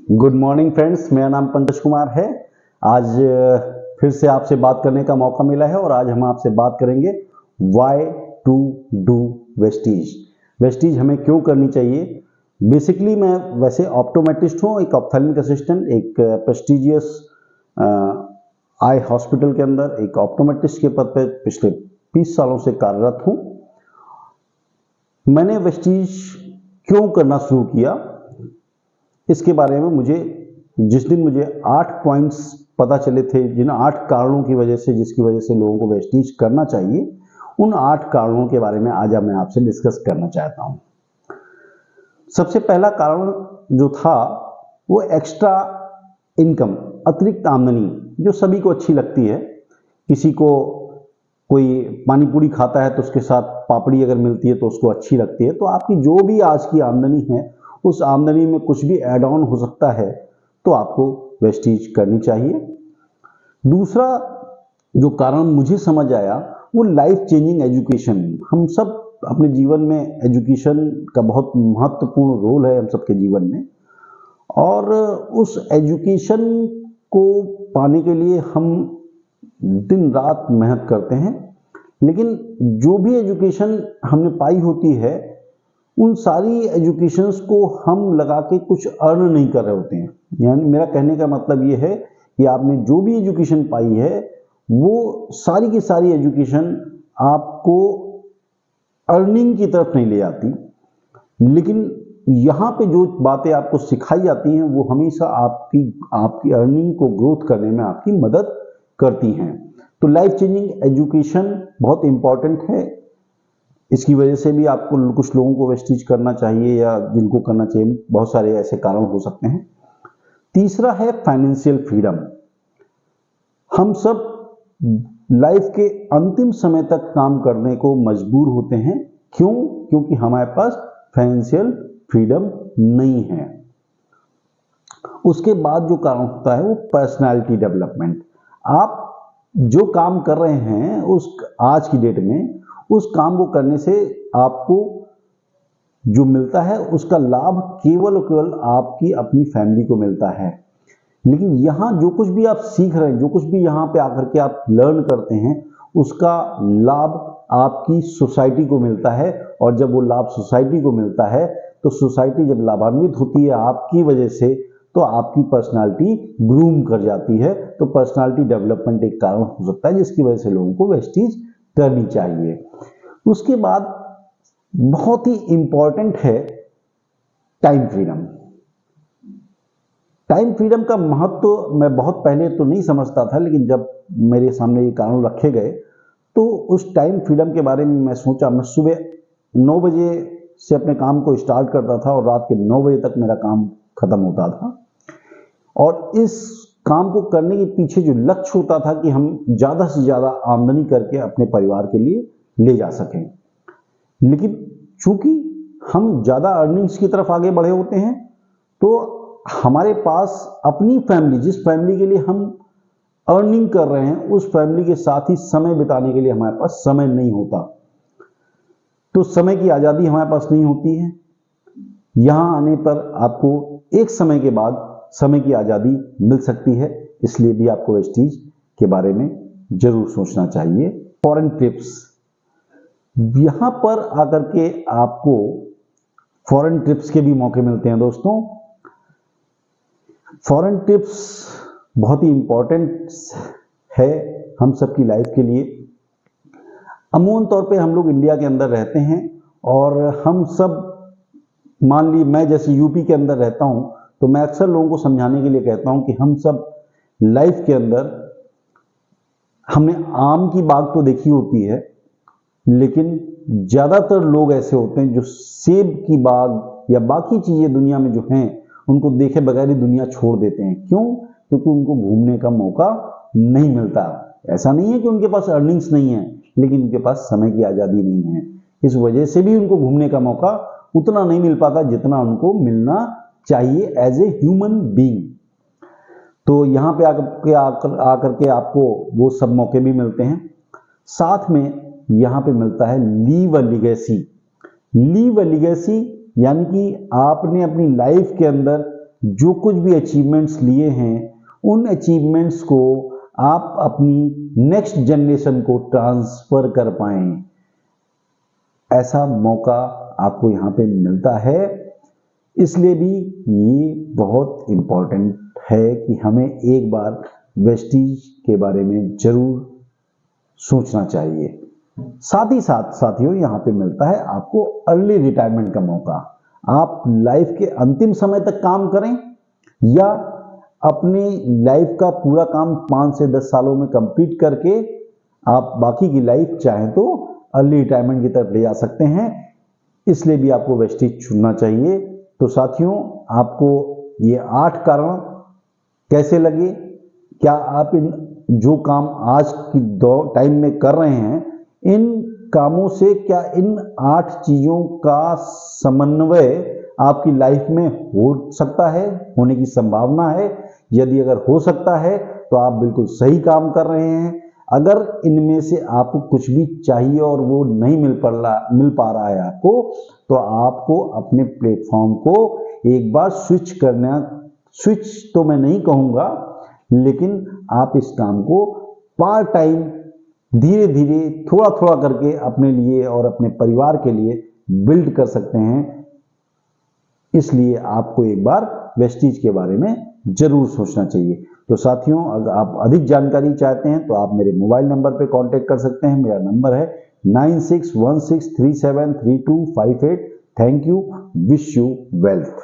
Good morning friends, मेरा नाम पंकज कुमार है। आज फिर से आपसे बात करने का मौका मिला है और आज हम आपसे बात करेंगे why to do Vestige. Vestige हमें क्यों करनी चाहिए। बेसिकली मैं वैसे ऑप्टोमेट्रिस्ट हूँ, एक ऑप्थेल्मिक असिस्टेंट, एक प्रेस्टिजियस आई हॉस्पिटल के अंदर एक ऑप्टोमेट्रिस्ट के पद पर पिछले 20 सालों से कार्यरत हूँ। मैंने वेस्टीज क्यों करना शुरू किया, इसके बारे में जिस दिन मुझे 8 पॉइंट्स पता चले थे, जिन 8 कारणों की वजह से जिसकी वजह से लोगों को वेस्टीज करना चाहिए, उन 8 कारणों के बारे में आज मैं आपसे डिस्कस करना चाहता हूं। सबसे पहला कारण जो था वो एक्स्ट्रा इनकम, अतिरिक्त आमदनी, जो सभी को अच्छी लगती है। किसी को कोई पानी पूरी खाता है तो उसके साथ पापड़ी अगर मिलती है तो उसको अच्छी लगती है। तो आपकी जो भी आज की आमदनी है, उस आमदनी में कुछ भी ऐड ऑन हो सकता है तो आपको वेस्टीज करनी चाहिए। दूसरा जो कारण मुझे समझ आया वो लाइफ चेंजिंग एजुकेशन। हम सब अपने जीवन में एजुकेशन का बहुत महत्वपूर्ण रोल है हम सबके जीवन में, और उस एजुकेशन को पाने के लिए हम दिन रात मेहनत करते हैं, लेकिन जो भी एजुकेशन हमने पाई होती है उन सारी एजुकेशंस को हम लगा के कुछ अर्न नहीं कर रहे होते हैं। यानी मेरा कहने का मतलब ये है कि आपने जो भी एजुकेशन पाई है वो सारी की सारी एजुकेशन आपको अर्निंग की तरफ नहीं ले जाती, लेकिन यहाँ पे जो बातें आपको सिखाई जाती हैं वो हमेशा आपकी अर्निंग को ग्रोथ करने में आपकी मदद करती हैं। तो लाइफ चेंजिंग एजुकेशन बहुत इंपॉर्टेंट है। इसकी वजह से भी आपको कुछ लोगों को वेस्टीज करना चाहिए, या जिनको करना चाहिए, बहुत सारे ऐसे कारण हो सकते हैं। तीसरा है फाइनेंशियल फ्रीडम। हम सब लाइफ के अंतिम समय तक काम करने को मजबूर होते हैं। क्यों? क्योंकि हमारे पास फाइनेंशियल फ्रीडम नहीं है। उसके बाद जो कारण होता है वो पर्सनालिटी डेवलपमेंट। आप जो काम कर रहे हैं उस आज की डेट में, उस काम को करने से आपको जो मिलता है उसका लाभ केवल और केवल आपकी अपनी फैमिली को मिलता है। लेकिन यहाँ जो कुछ भी आप सीख रहे हैं, जो कुछ भी यहाँ पे आकर के आप लर्न करते हैं, उसका लाभ आपकी सोसाइटी को मिलता है। और जब वो लाभ सोसाइटी को मिलता है तो सोसाइटी जब लाभान्वित होती है आपकी वजह से, तो आपकी पर्सनालिटी ग्रूम कर जाती है। तो पर्सनालिटी डेवलपमेंट एक कारण हो सकता है जिसकी वजह से लोगों को वेस्टीज करनी चाहिए। उसके बाद बहुत ही इंपॉर्टेंट है टाइम फ्रीडम। टाइम फ्रीडम का महत्व मैं बहुत पहले तो नहीं समझता था, लेकिन जब मेरे सामने ये कारण रखे गए तो उस टाइम फ्रीडम के बारे में मैं सोचा। मैं सुबह 9 बजे से अपने काम को स्टार्ट करता था और रात के 9 बजे तक मेरा काम खत्म होता था, और इस काम को करने के पीछे जो लक्ष्य होता था कि हम ज़्यादा से ज़्यादा आमदनी करके अपने परिवार के लिए ले जा सकें। लेकिन चूंकि हम ज़्यादा अर्निंग्स की तरफ आगे बढ़े होते हैं, तो हमारे पास अपनी फैमिली, जिस फैमिली के लिए हम अर्निंग कर रहे हैं, उस फैमिली के साथ ही समय बिताने के लिए हमारे पास समय नहीं होता। तो समय की आज़ादी हमारे पास नहीं होती है। यहाँ आने पर आपको एक समय के बाद समय की आज़ादी मिल सकती है, इसलिए भी आपको वेस्टीज के बारे में जरूर सोचना चाहिए। फॉरेन ट्रिप्स, यहाँ पर आकर के आपको फॉरेन ट्रिप्स के भी मौके मिलते हैं दोस्तों। फॉरेन ट्रिप्स बहुत ही इंपॉर्टेंट है हम सबकी लाइफ के लिए। अमूमन तौर पे हम लोग इंडिया के अंदर रहते हैं, और हम सब, मान ली मैं जैसे यूपी के अंदर रहता हूं, तो मैं अक्सर लोगों को समझाने के लिए कहता हूं कि हम सब लाइफ के अंदर, हमने आम की बाग तो देखी होती है, लेकिन ज़्यादातर लोग ऐसे होते हैं जो सेब की बाग या बाकी चीज़ें दुनिया में जो हैं उनको देखे बगैर ही दुनिया छोड़ देते हैं। क्यों? क्योंकि उनको घूमने का मौका नहीं मिलता। ऐसा नहीं है कि उनके पास अर्निंग्स नहीं है, लेकिन उनके पास समय की आज़ादी नहीं है। इस वजह से भी उनको घूमने का मौका उतना नहीं मिल पाता जितना उनको मिलना चाहिए एज ए ह्यूमन बीइंग। तो यहाँ पे आकर के आपको वो सब मौके भी मिलते हैं। साथ में यहाँ पे मिलता है leave a legacy. Leave a legacy यानी कि आपने अपनी लाइफ के अंदर जो कुछ भी अचीवमेंट्स लिए हैं उन अचीवमेंट्स को आप अपनी नेक्स्ट जनरेशन को ट्रांसफर कर पाएं, ऐसा मौका आपको यहाँ पे मिलता है। इसलिए भी ये बहुत इम्पोर्टेंट है कि हमें एक बार वेस्टीज के बारे में जरूर सोचना चाहिए। साथ ही साथ साथियों यहाँ पे मिलता है आपको अर्ली रिटायरमेंट का मौका। आप लाइफ के अंतिम समय तक काम करें या अपनी लाइफ का पूरा काम 5 से 10 सालों में कंप्लीट करके आप बाकी की लाइफ चाहें तो अर्ली रिटायरमेंट की तरफ ले जा सकते हैं। इसलिए भी आपको वेस्टीज चुनना चाहिए। तो साथियों, आपको ये 8 कारण कैसे लगे? क्या आप इन जो काम आज की टाइम में कर रहे हैं, इन कामों से क्या इन 8 चीजों का समन्वय आपकी लाइफ में हो सकता है, होने की संभावना है? यदि अगर हो सकता है तो आप बिल्कुल सही काम कर रहे हैं। अगर इनमें से आपको कुछ भी चाहिए और वो नहीं मिल पा रहा है आपको, तो आपको अपने प्लेटफॉर्म को एक बार स्विच तो मैं नहीं कहूँगा, लेकिन आप इस काम को पार्ट टाइम धीरे धीरे थोड़ा थोड़ा करके अपने लिए और अपने परिवार के लिए बिल्ड कर सकते हैं। इसलिए आपको एक बार वेस्टीज के बारे में जरूर सोचना चाहिए। तो साथियों, अगर आप अधिक जानकारी चाहते हैं तो आप मेरे मोबाइल नंबर पे कांटेक्ट कर सकते हैं। मेरा नंबर है 9616373258। Thank you. Wish you wealth.